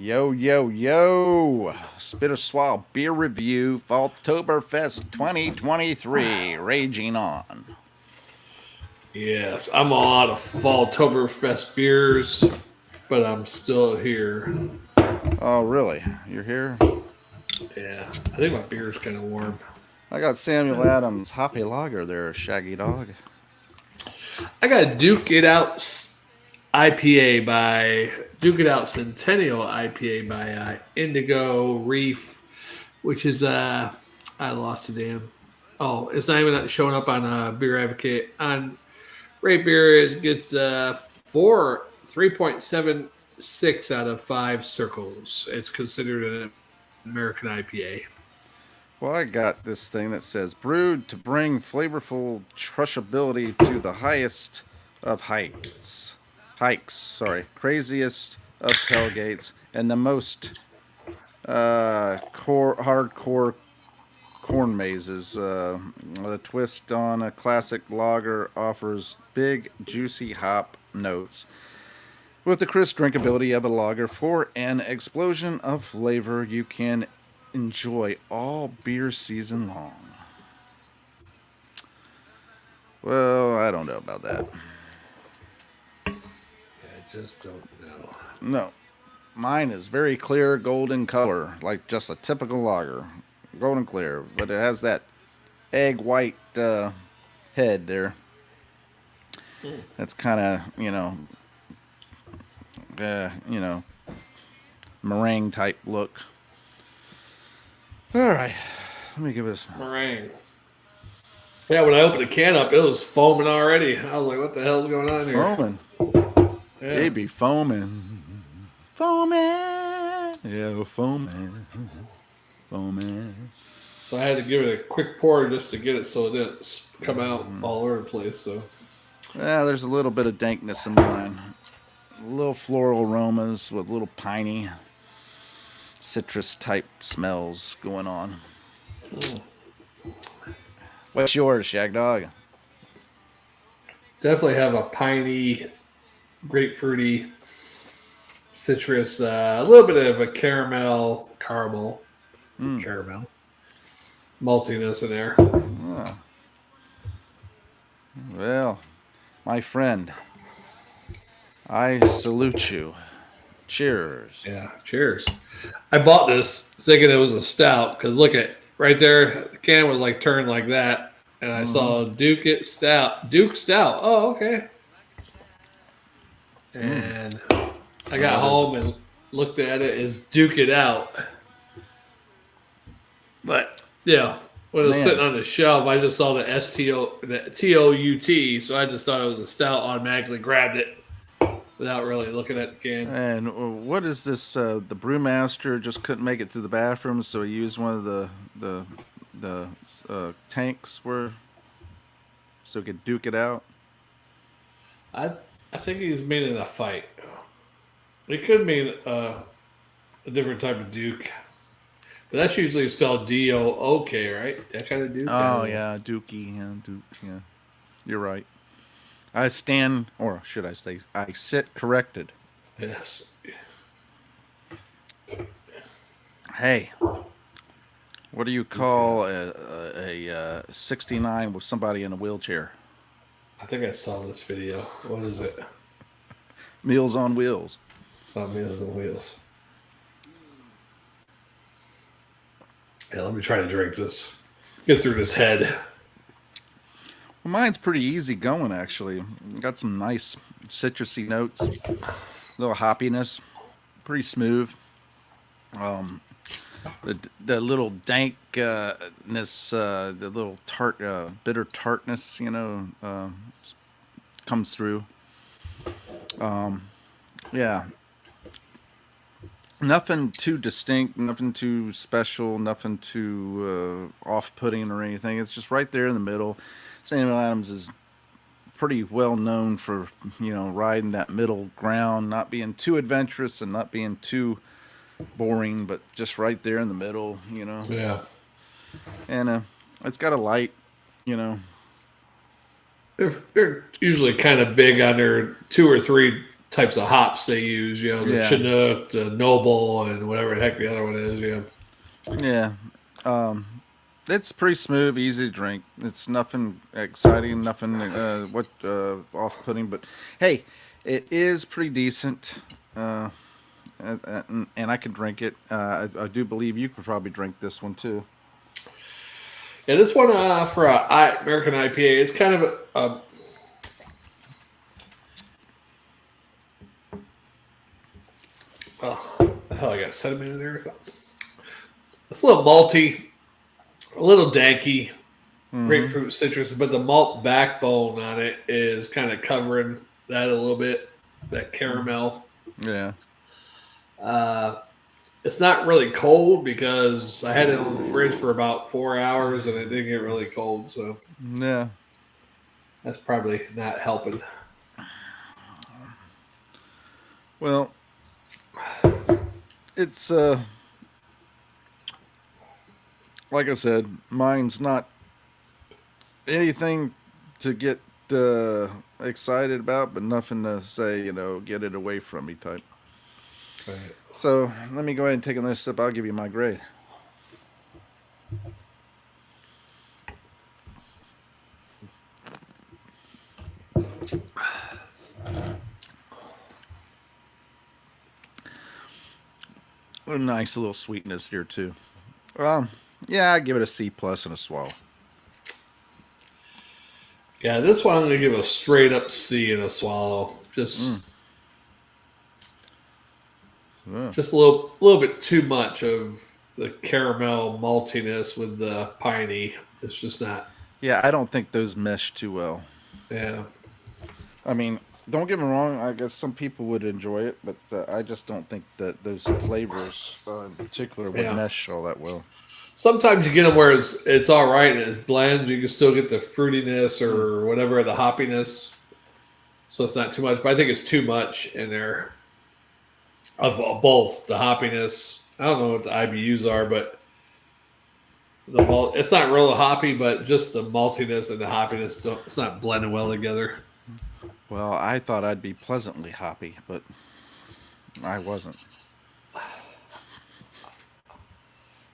Yo, yo, yo! Spit or Swallow Beer Review Falltoberfest 2023 raging on. Yes, I'm all out of Falltoberfest beers, but I'm still here. Oh, really? You're here? Yeah, I think my beer's kind of warm. I got Samuel Adams Hoppy Lager there, Shaggy Dog. I got Duke It Out IPA by Duke It Out Centennial IPA by Indigo Reef, which is I lost a damn. Oh, it's not even showing up on Beer Advocate. On Rate Beer, it gets 3.76 out of 5 circles. It's considered an American IPA. Well, I got this thing that says brewed to bring flavorful crushability to the highest of craziest of tailgates, and the most hardcore corn mazes. The twist on a classic lager offers big, juicy hop notes with the crisp drinkability of a lager for an explosion of flavor you can enjoy all beer season long. Well, I don't know about that. I just don't know. No. Mine is very clear golden color, like just a typical lager. Golden clear, but it has that egg white head there. That's kind of, meringue type look. All right, let me give this Meringue. Yeah, when I opened the can up, it was foaming already. I was like, what the hell's going on here? foaming. Yeah. They be foaming. Foaming. Yeah, foaming. Foaming. So I had to give it a quick pour just to get it so it didn't come out all over the place. So Yeah, there's a little bit of dankness in mine. Little floral aromas with little piney citrus type smells going on. What's yours, Shagdog? definitely have a piney, grapefruity, citrus, a little bit of a caramel, caramel maltiness in there. Ah. Well, my friend, I salute you. Cheers. Yeah, cheers. I bought this thinking it was a stout because look at right there, the can was like turned like that, and I saw Duke Stout. Oh, okay. And I got home and looked at it as Duke It Out. But yeah, when it was sitting on the shelf, I just saw the TOUT, so I just thought it was a stout. Automatically grabbed it without really looking at the can. And what is this? The brewmaster just couldn't make it to the bathroom, so he used one of the tanks so he could duke it out. I think he's meaning a fight. It could mean a different type of Duke. But that's usually spelled DOOK, right? That kind of Duke. Oh yeah, Dookie, yeah, Duke, yeah. You're right. I stand, or should I say, I sit corrected. Yes. Hey, what do you call a 69 with somebody in a wheelchair? I think I saw this video. What is it? Meals on Wheels. Meals on Wheels. Yeah, let me try to drink this. Get through this head. Well, mine's pretty easy going, actually. Got some nice citrusy notes, a little hoppiness, pretty smooth. The little dankness, the little bitter tartness, comes through. Yeah. Nothing too distinct, nothing too special, nothing too off-putting or anything. It's just right there in the middle. Samuel Adams is pretty well known for, riding that middle ground, not being too adventurous and not being too boring, but just right there in the middle, Yeah. And it's got a light, They're usually kind of big on their 2 or 3 types of hops they use. You know, the Yeah. Chinook, the Noble, and whatever the heck the other one is. Yeah. Yeah. It's pretty smooth, easy to drink. It's nothing exciting, nothing off-putting, but hey, it is pretty decent. And I can drink it. I do believe you could probably drink this one too. Yeah, this one for American IPA is kind of oh, hell, I got sediment in there. It's a little malty, a little danky, grapefruit citrus, but the malt backbone on it is kind of covering that a little bit, that caramel. Yeah. It's not really cold because I had it in the fridge for about 4 hours and it didn't get really cold, so Yeah. that's probably not helping. Well, it's like I said, mine's not anything to get excited about, but nothing to say, get it away from me type. Right. So let me go ahead and take another sip. I'll give you my grade. A nice little sweetness here too. Yeah, I give it a C plus and a swallow. Yeah, this one I'm going to give a straight up C and a swallow. Just a little bit too much of the caramel maltiness with the piney. It's just not. Yeah, I don't think those mesh too well. Yeah. I mean, don't get me wrong. I guess some people would enjoy it, but I just don't think that those flavors in particular would mesh all that well. Sometimes you get them where it's all right and it blends. You can still get the fruitiness or whatever, the hoppiness. So it's not too much. But I think it's too much in there of both the hoppiness. I don't know what the IBUs are, but the malt, it's not real hoppy, but just the maltiness and the hoppiness, it's not blending well together. Well, I thought I'd be pleasantly hoppy, but I wasn't.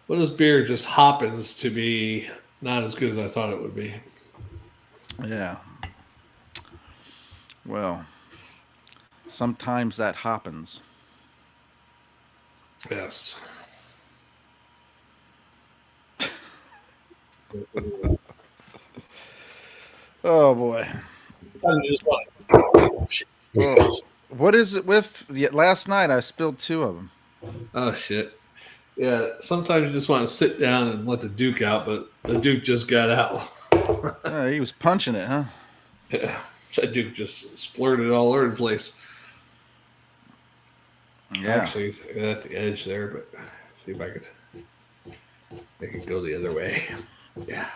Well, this beer just happens to be not as good as I thought it would be. Yeah. Well, sometimes that happens. Yes. Oh boy. What is it with? Last night I spilled 2 of them. Oh shit. Yeah, sometimes you just want to sit down and let the Duke out, but the Duke just got out. He was punching it, huh? Yeah, that Duke just splurted all over the place. Yeah. Actually, at the edge there, but see if I could make it go the other way. Yeah.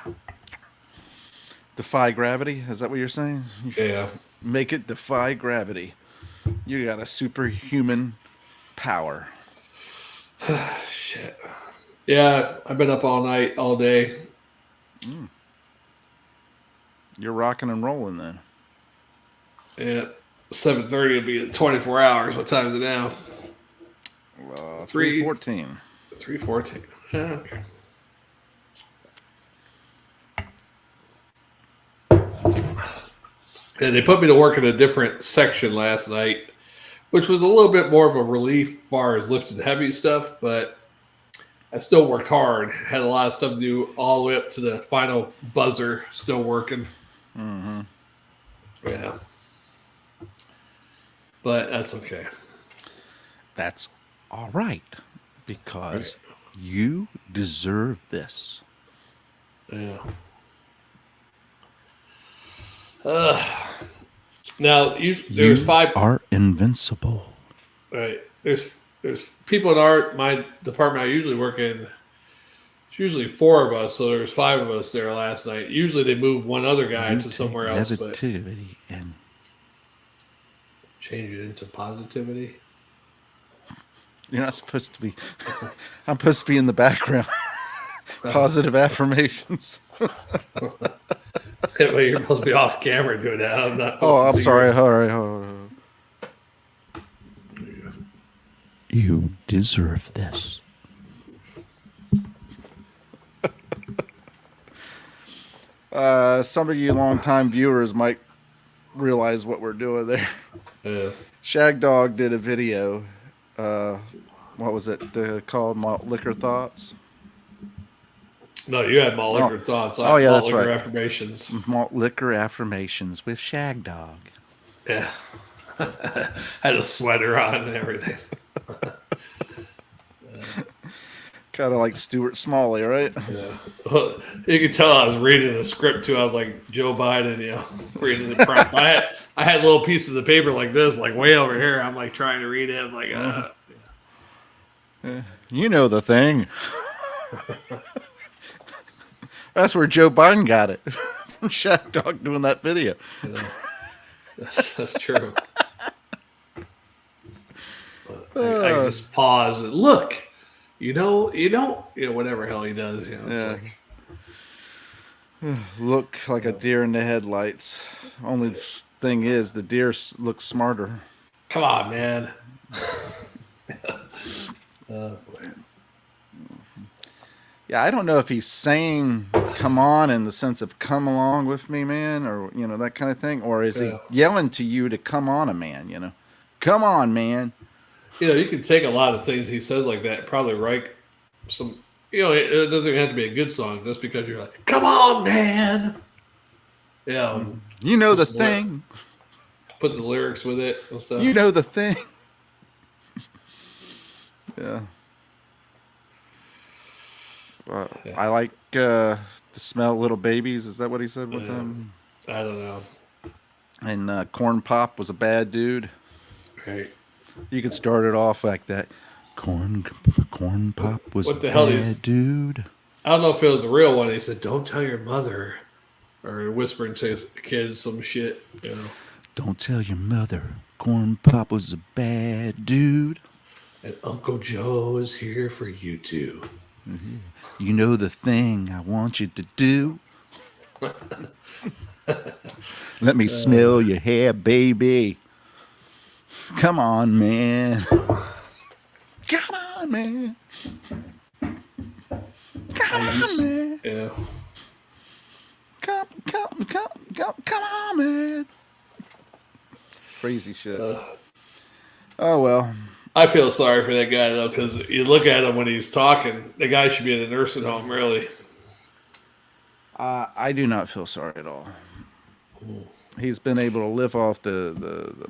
Defy gravity? Is that what you're saying? Yeah. Make it defy gravity. You got a superhuman power. Shit. Yeah, I've been up all night, all day. You're rocking and rolling then. Yeah. 7:30 will be 24 hours. What time is it now? 3:14. 3:14. Yeah, okay. And they put me to work in a different section last night, which was a little bit more of a relief as far as lifting heavy stuff, but I still worked hard. Had a lot of stuff to do all the way up to the final buzzer, still working. Mm-hmm. Yeah. But that's okay. That's all right, because you deserve this. Yeah. Now, there's 5. Are invincible. Right. There's people in my department I usually work in. It's usually 4 of us, so there's 5 of us there last night. Usually they move one other guy to somewhere else, but Negativity and change it into positivity. you're not supposed to be. I'm supposed to be in the background. Positive affirmations. Well, you're supposed to be off camera doing that. I'm I'm sorry. All right. You deserve this. Some of you longtime viewers might realize what we're doing there. Yeah. Shagdog did a video. What was it called? Malt Liquor Thoughts? No, you had malt Oh, liquor thoughts. I oh had yeah, malt that's liquor right. affirmations. Malt Liquor Affirmations with Shagdog. Yeah. Had a sweater on and everything. Kind of like Stuart Smalley, right? Yeah. You could tell I was reading the script too. I was like Joe Biden, reading the prompt. I had little pieces of paper like this, like way over here. I'm like trying to read it. I'm like, You know the thing. That's where Joe Biden got it from Shagdog doing that video. that's true. I can just pause and look. Whatever hell he does. Yeah. It's Look like a deer in the headlights. Only thing is, the deer looks smarter. come on, man. Yeah, I don't know if he's saying "come on" in the sense of "come along with me, man," or that kind of thing, or is he yelling to you to come on, a man? Come on, man. You can take a lot of things he says like that, probably write some. It doesn't even have to be a good song just because you're like, come on, man. Yeah. You know the thing. Put the lyrics with it and stuff. You know the thing. Yeah. I like to smell little babies. Is that what he said one time? I don't know. And Corn Pop was a bad dude. Right. You could start it off like that. Corn Pop was What the a hell bad dude. I don't know if it was the real one. He said, "Don't tell your mother," or whispering to his kids some shit. Don't tell your mother. Corn Pop was a bad dude. And Uncle Joe is here for you too. Mm-hmm. You know the thing I want you to do. Let me smell your hair, baby. Come on, man. Come on, man. Come on, man. Yeah. Come on, man. Crazy shit. Oh, well. I feel sorry for that guy, though, because you look at him when he's talking, the guy should be in a nursing home, really. I do not feel sorry at all. He's been able to live off the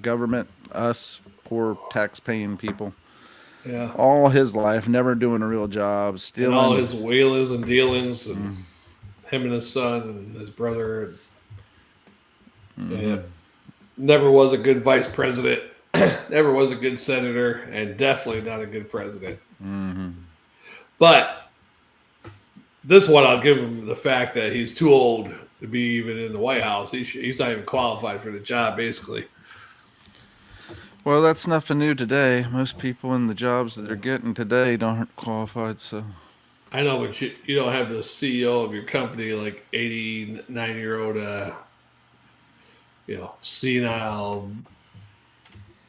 government, us, poor tax-paying people. Yeah. All his life, never doing a real job, stealing. And all his wheelings and dealings, and him and his son and his brother. Yeah. Never was a good vice president. Never was a good senator, and definitely not a good president. Mm-hmm. But this one, I'll give him the fact that he's too old to be even in the White House. He's not even qualified for the job, basically. Well, that's nothing new today. Most people in the jobs that they're getting today aren't qualified, so. I know, but you don't have the CEO of your company, like 89-year-old, senile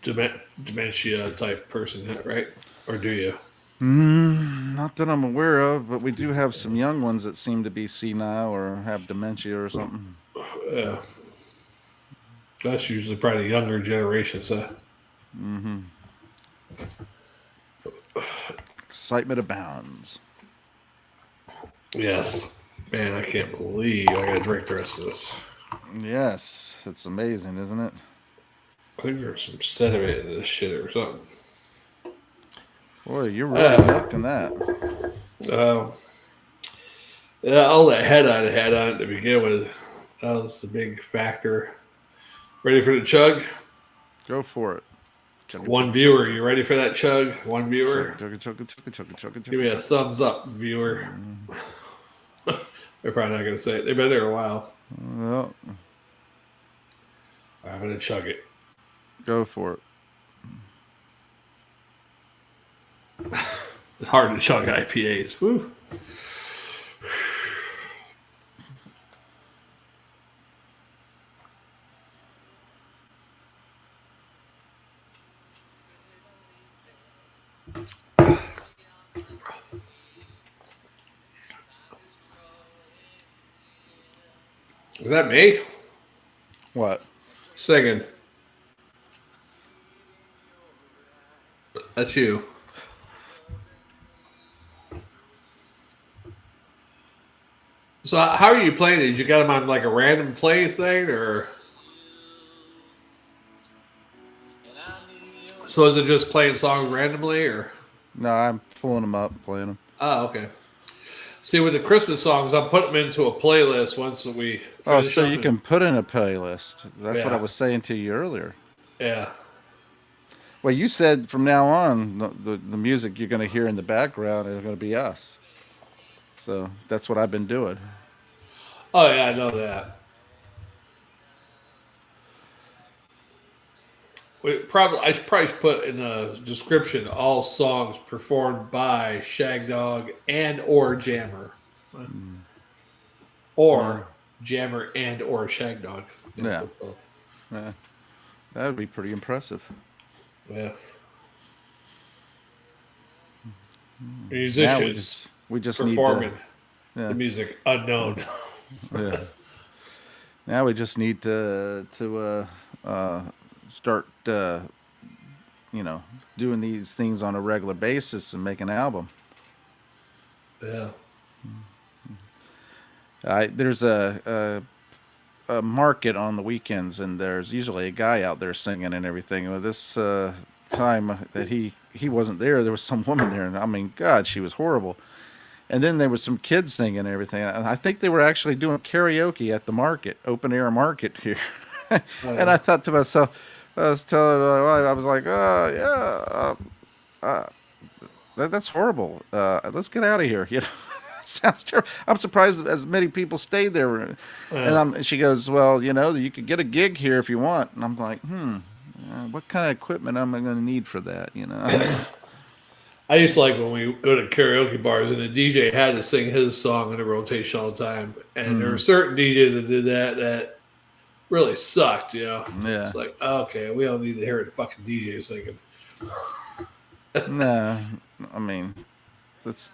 dementia type person, right? Or do you? Not that I'm aware of, but we do have some young ones that seem to be senile or have dementia or something. Yeah. That's usually probably the younger generations, huh? Mm-hmm. Excitement abounds. Yes. Man, I can't believe I gotta drink the rest of this. Yes. It's amazing, isn't it? I think there's some sediment in this shit or something. Boy, you're really milking that. Yeah, all that head I had on it to begin with, that was the big factor. Ready for the chug? Go for it. One viewer. You ready for that chug? One viewer? Chug. Give me a thumbs up, viewer. They're probably not going to say it. They've been there a while. Well, I'm going to chug it. Go for it. It's hard to chug IPAs. Woo. Is that me? What? Singing. That's you. So how are you playing these? You got them on like a random play thing, or so is it just playing songs randomly, or? No, I'm pulling them up, playing them. Oh, okay. See, with the Christmas songs, I'm putting them into a playlist once we Oh, finish so you them. And, can put in a playlist. That's what I yeah, was saying to you earlier. yeah. Well, you said from now on the music you're going to hear in the background is going to be us. So that's what I've been doing. Oh, yeah, I know that. I should probably put in the description all songs performed by Shagdog and or Jammer, Yeah, or Jammer and or Shagdog. Yeah, yeah, put both. yeah. That would be pretty impressive. Yeah, Now musicians we just need to performing the yeah music unknown. yeah. Now we just need to start you know doing these things on a regular basis and make an album. Yeah. There's a market on the weekends, and there's usually a guy out there singing and everything. Well, this time that he wasn't there, there was some woman there, and I mean, God, she was horrible. And then there was some kids singing and everything. And I think they were actually doing karaoke at the market, open air market here. Oh, And yeah. I thought to myself, I was telling my wife, I was like, oh yeah, that's horrible. Let's get out of here. You know, sounds terrible. I'm surprised as many people stayed there. And Yeah. she goes, well, you know, you could get a gig here if you want. And I'm like, what kind of equipment am I going to need for that? You know. I used to like when we go to karaoke bars and the DJ had to sing his song in a rotation all the time. And there were certain DJs that did that really sucked, you know. Yeah. It's like, okay, we don't need to hear the fucking DJ singing. No, I mean, that's.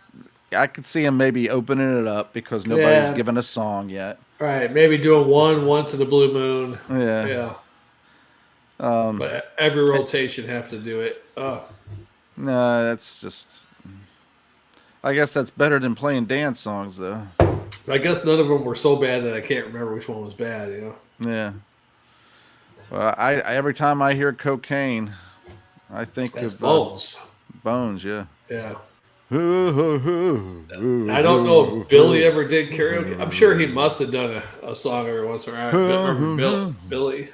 I could see him maybe opening it up because nobody's Yeah. given a song yet. Right, maybe doing one once in a blue moon. Yeah. Yeah. But every rotation have to do it. Oh, No, that's just. I guess that's better than playing dance songs, though. I guess none of them were so bad that I can't remember which one was bad, you know. Yeah. Well, I every time I hear cocaine, I think That's of Bones. Bones. Yeah. Yeah. I I don't know if Billy ever did karaoke. I'm sure he must have done a song every once in a while. I remember Billy,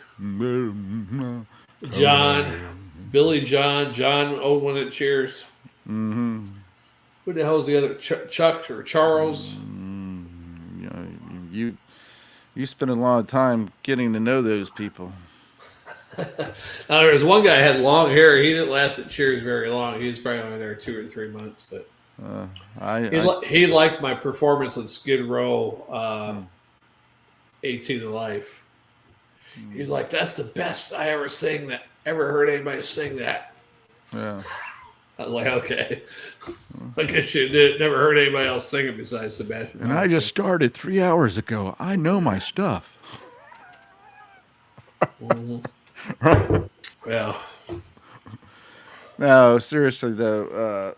John, Billy, John Owen at Cheers. Mm-hmm. Who the hell is the other? Chuck or Charles? You know, you spend a lot of time getting to know those people. Now, there was one guy who had long hair. He didn't last at Cheers very long. He was probably only there 2 or 3 months. But he liked my performance on Skid Row, 18 to Life. He's like, that's the best I ever heard anybody sing that. Yeah. I was like, okay. I guess you never heard anybody else sing it besides Sebastian. And I just started 3 hours ago. I know my stuff. Yeah. No, seriously though,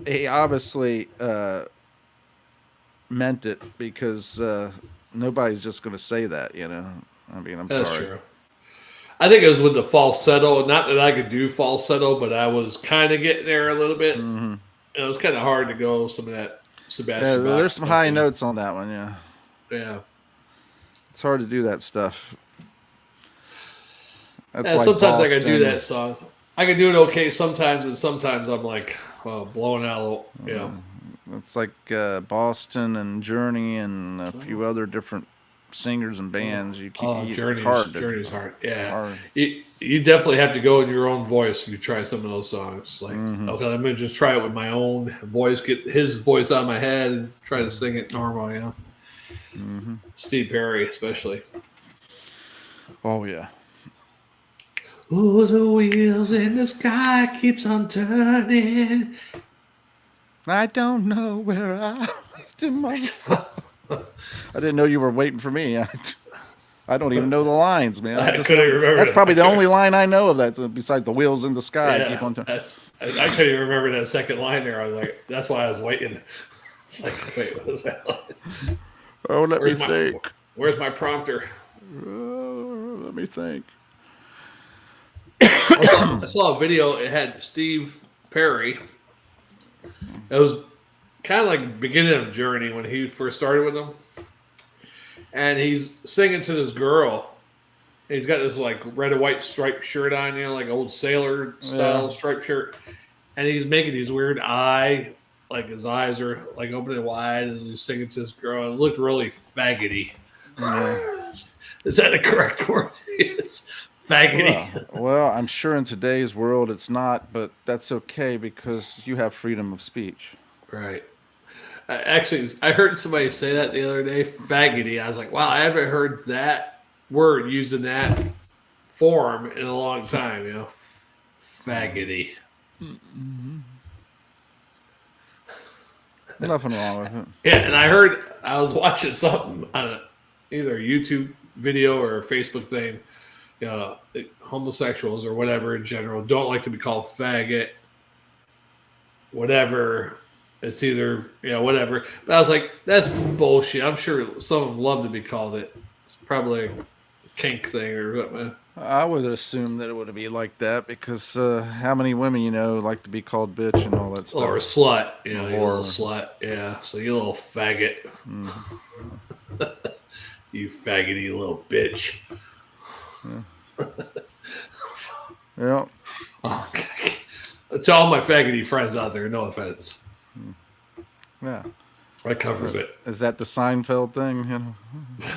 he obviously meant it because nobody's just going to say that, you know. I mean, I'm That's sorry. true. I think it was with the falsetto. Not that I could do falsetto, but I was kind of getting there a little bit. Mm-hmm. It was kind of hard to go some of that Yeah, Sebastian Bach there's some stuff, high you know. notes on that one. Yeah, Yeah. it's hard to do that stuff. That's Yeah, like sometimes I can do Boston. that song. I can do it okay sometimes, and sometimes I'm like, well, blowing out a little, you know. It's like Boston and Journey and a few other different singers and bands. It's Journey's hard. Yeah. hard. You definitely have to go in your own voice if you try some of those songs. Like, okay, I'm going to just try it with my own voice, get his voice out of my head, and try to sing it normal, you know. Steve Perry, especially. Oh yeah. Oh, the wheels in the sky keeps on turning. I don't know where I to my. I didn't know you were waiting for me. I don't even know the lines, man. I couldn't remember That's probably that. the only line I know of that, besides the wheels in the sky. Keep Yeah, on turning. I couldn't even remember that second line there. I was like, that's why I was waiting. It's like, wait, what was that line? Oh, let me Where's my think. Where's my prompter? Let me think. I saw a video. It had Steve Perry. It was kind of like the beginning of Journey when he first started with them, and he's singing to this girl. He's got this like red and white striped shirt on, like old sailor Yeah. style striped shirt, and he's making these weird like his eyes are like opening wide as he's singing to this girl. It looked really faggoty. Yeah. Is that the correct word? It's faggoty. Well, I'm sure in today's world it's not, but that's okay because you have freedom of speech. Right. I heard somebody say that the other day, faggoty. I was like, wow, I haven't heard that word used in that form in a long time, Faggoty. Nothing wrong with it. Yeah, and I was watching something on either a YouTube video or a Facebook thing. Homosexuals or whatever in general don't like to be called faggot, whatever. It's either, whatever. But I was like, that's bullshit. I'm sure some of them love to be called it. It's probably a kink thing or something. I would assume that it would be like that because how many women like to be called bitch and all that stuff? Or a slut, you little slut. Yeah, so you little faggot. You faggoty little bitch. Yeah. Okay. To all my faggoty friends out there, no offense. Yeah. That covers it. Is that the Seinfeld thing?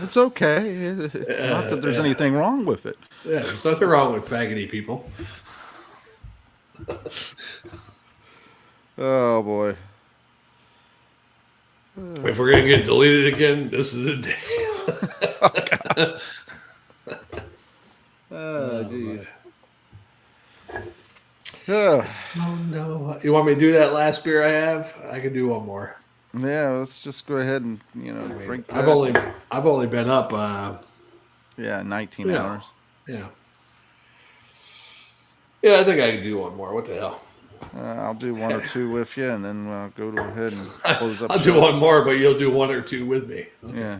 It's okay. Not that there's anything wrong with it. Yeah, there's nothing wrong with faggoty people. Oh boy. If we're gonna get deleted again, this is the day. Oh jeez. Oh no! You want me to do that last beer I have? I can do one more. Yeah, let's just go ahead and drink that. I've only been up. 19 hours. Yeah. Yeah, I think I can do one more. What the hell? I'll do one or two with you, and then we'll go ahead and close up. I'll do one more, but you'll do one or two with me. Okay.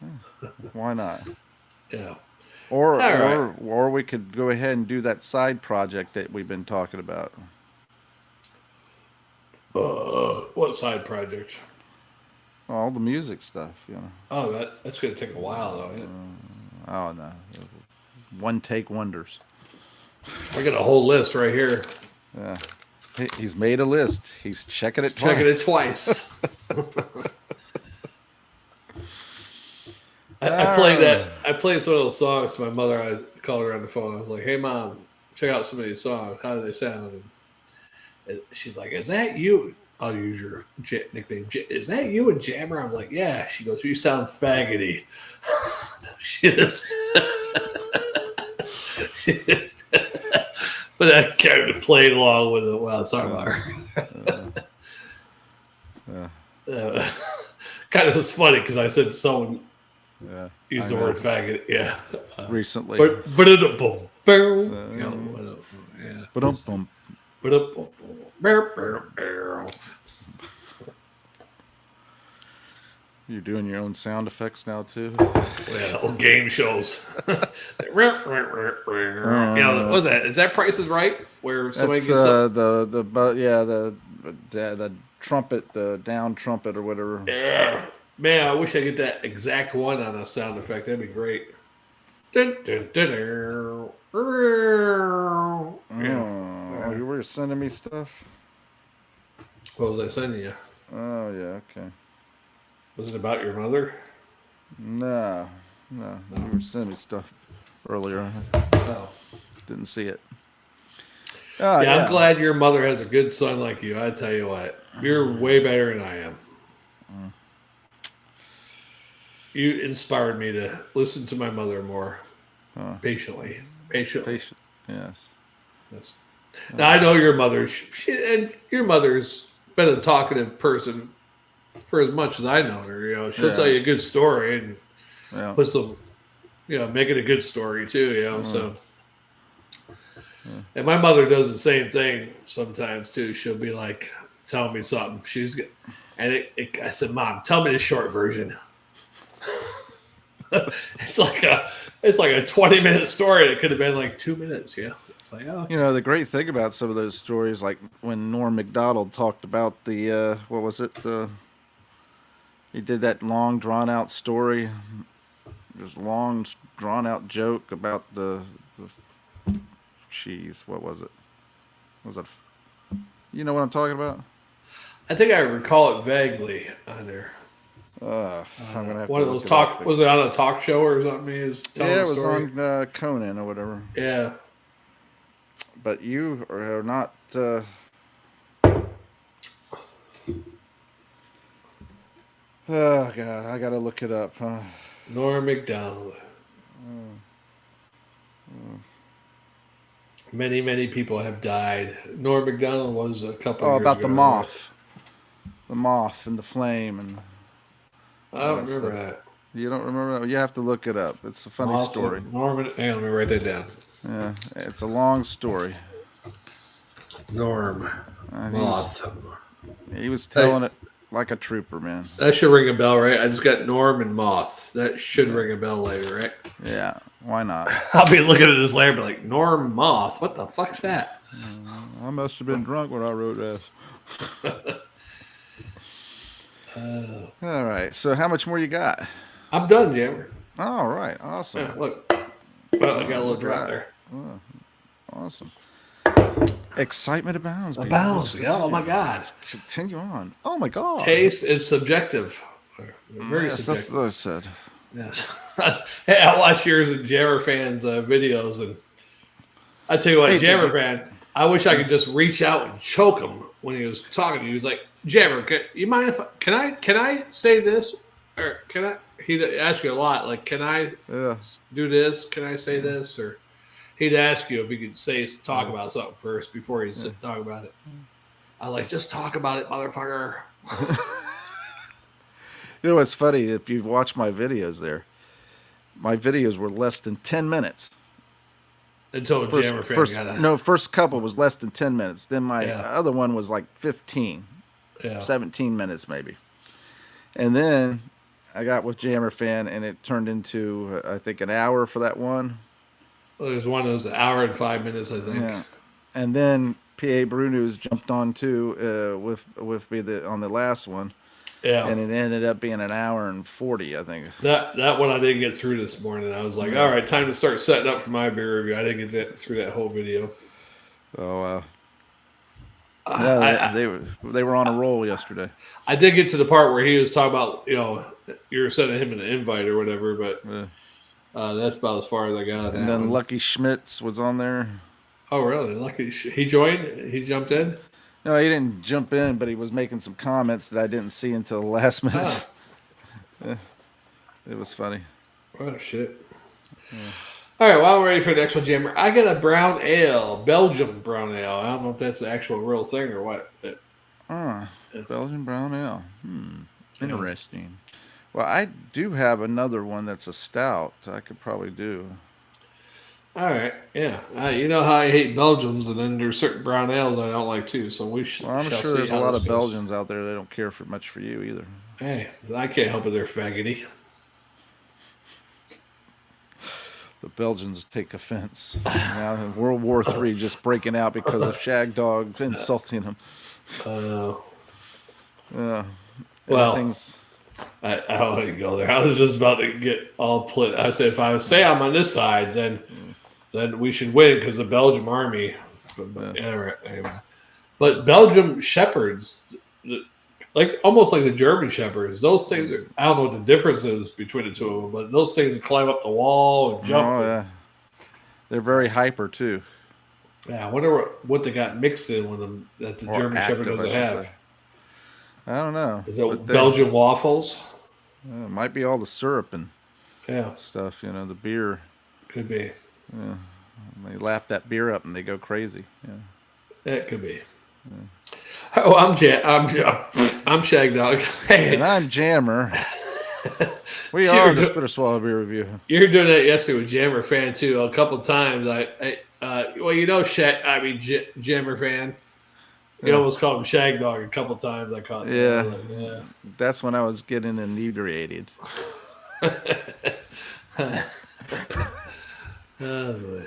Yeah. Why not? Yeah. Or we could go ahead and do that side project that we've been talking about. What side project? All the music stuff, Oh, that's going to take a while, though. Oh no, one take wonders. I got a whole list right here. Yeah, he's made a list. He's checking it twice. I played some of those songs to my mother. I called her on the phone. I was like, "Hey, Mom, check out some of these songs. How do they sound?" And she's like, "Is that you?" I'll use your nickname. Is that you and Jammer? I'm like, "Yeah." She goes, "You sound faggoty." She is. She is. But I kind of played along with it while I was talking about her. Kind of was funny because I said someone used the word faggot. Yeah. Recently. But it a boom. You're doing your own sound effects now too. Yeah, old game shows. What was that? Is that Price is Right? Where somebody That's gets the trumpet, the down trumpet or whatever. Yeah, man, I wish I could get that exact one on a sound effect. That'd be great. You were sending me stuff. What was I sending you? Oh yeah, okay. Was it about your mother? No. You were sending me stuff earlier. Oh, didn't see it. Yeah, I'm glad your mother has a good son like you. I tell you what, you're way better than I am. You inspired me to listen to my mother more patiently. Yes. Now I know your mother's and your mother's been a talkative person for as much as I know her. You know, she'll Yeah. tell you a good story and Yeah. put some, make it a good story too. So. And my mother does the same thing sometimes too. She'll be like, telling me something. And I said, Mom, tell me the short version. it's like a 20-minute story. It could have been like 2 minutes. Yeah, it's like, oh, You know, the great thing about some of those stories, like when Norm Macdonald talked about the what was it? He did that long drawn out story. There's long drawn out joke about the cheese. What was it? Was it? You know what I'm talking about? I think I recall it vaguely on there. I'm gonna have One to of look those it up. was it on a talk show or something? He was telling Yeah, a it was story. on Conan or whatever. Yeah. But you are not. Oh God, I gotta look it up. Norm Macdonald. Many, many people have died. Norm Macdonald was a couple Oh, years about ago. the moth and the flame and I all don't that remember stuff. that. You don't remember that? You have to look it up. It's a funny story. Norman. Hang on, let me write that down. Yeah, it's a long story. Norm. Moth. He was telling it like a trooper, man. That should ring a bell, right? I just got Norm and Moth. That should ring a bell later, right? Yeah, why not? I'll be looking at this later and be like, Norm Moth? What the fuck's that? I must have been drunk when I wrote this. All right, so how much more you got? I'm done, Jammer. All right, awesome. Yeah, look. Well, I got a little drop there. Awesome. Excitement abounds. Baby. Abounds. Yeah, oh my God. Continue on. Oh my God. Taste is subjective. Very Yes, that's subjective. what I said. Yes. Hey, I watched yours and Jammer fans' videos, and I tell you what, Hey, Jammer fan, I wish I could just reach out and choke him when he was talking to you. He was like, Jammer, you mind if can I say this, or can I? He'd ask you a lot, like, can I do this? Can I say this? Or he'd ask you if he could talk about something first before he'd sit and talk about it. I like, just talk about it, motherfucker. You know what's funny? If you've watched my videos there, my videos were less than 10 minutes. Until Jammer fan got out. No, first couple was less than 10 minutes. Then my other one was like 15, 17 minutes maybe. And then I got with Jammer fan, and it turned into, I think, an hour for that one. Well, there's one that was an hour and 5 minutes, I think. Yeah. And then P.A. Bruno's jumped on too with me on the last one. Yeah. And it ended up being an hour and 40, I think. That one I didn't get through this morning. I was like, all right, time to start setting up for my beer review. I didn't get through that whole video. So, they were on a roll yesterday. I did get to the part where he was talking about, you were sending him an invite or whatever, but that's about as far as I got. And then Lucky Schmitz was on there. Oh, really? Lucky he joined? He jumped in? No, he didn't jump in, but he was making some comments that I didn't see until the last minute. It was funny. Oh, shit. Yeah. All right, well, I'm ready for the next one, Jammer. I got a brown ale, Belgium brown ale. I don't know if that's the actual real thing or what. Belgian brown ale. Interesting. Well, I do have another one that's a stout I could probably do. All right, yeah. You know how I hate Belgians, and then there's certain brown ales I don't like too. So we should. Well, I'm sure there's a lot of Belgians out there that don't care much for you either. Hey, I can't help it. They're faggoty. The Belgians take offense. Now World War III just breaking out because of Shagdog insulting them. Well, I don't want to go there. I was just about to get all put. I said, if I say I'm on this side, then we should win because the Belgium army. But Belgium shepherds, almost like the German shepherds, those things are, I don't know what the difference is between the two of them, but those things climb up the wall and jump. Oh, yeah. They're very hyper, too. Yeah, I wonder what they got mixed in with them that the German shepherd doesn't have. I don't know. Is it Belgian waffles? It might be all the syrup and stuff, the beer. Could be. Yeah. They lap that beer up and they go crazy. Yeah. It could be. Oh, I'm Shagdog. And Hey, I'm Jammer. We you're, are the do- Spitter Swallow Beer Review. you're doing that yesterday with Jammer fan too. A couple times, well, Jammer fan. You Yeah. almost called him Shagdog a couple times. I caught that. I Yeah, was like, that's when I was getting inebriated. oh, boy.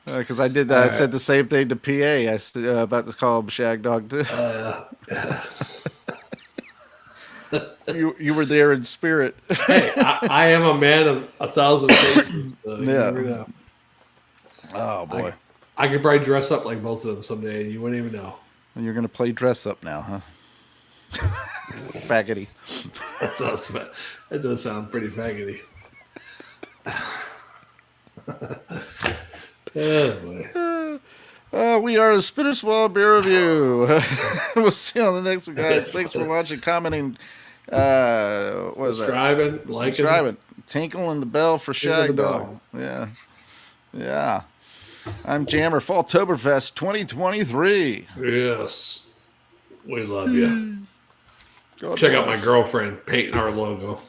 Because I did that. I said the same thing to PA. I said about to call him Shagdog too. You were there in spirit. Hey, I am a man of 1,000 faces. So you Yeah. never know. Oh boy. I could probably dress up like both of them someday, and you wouldn't even know. And you're gonna play dress up now, huh? Faggoty. That does sound pretty faggoty. Oh boy. We are the Spitter Swallow Beer Review. We'll see you on the next one, guys. Thanks for watching, commenting, what is that? Subscribing, Tinkling the bell for Tinkle the Shagdog. Yeah. Yeah. I'm Jammer, Falltoberfest 2023. Yes. We love you. God Check out bless. my girlfriend painting our logo.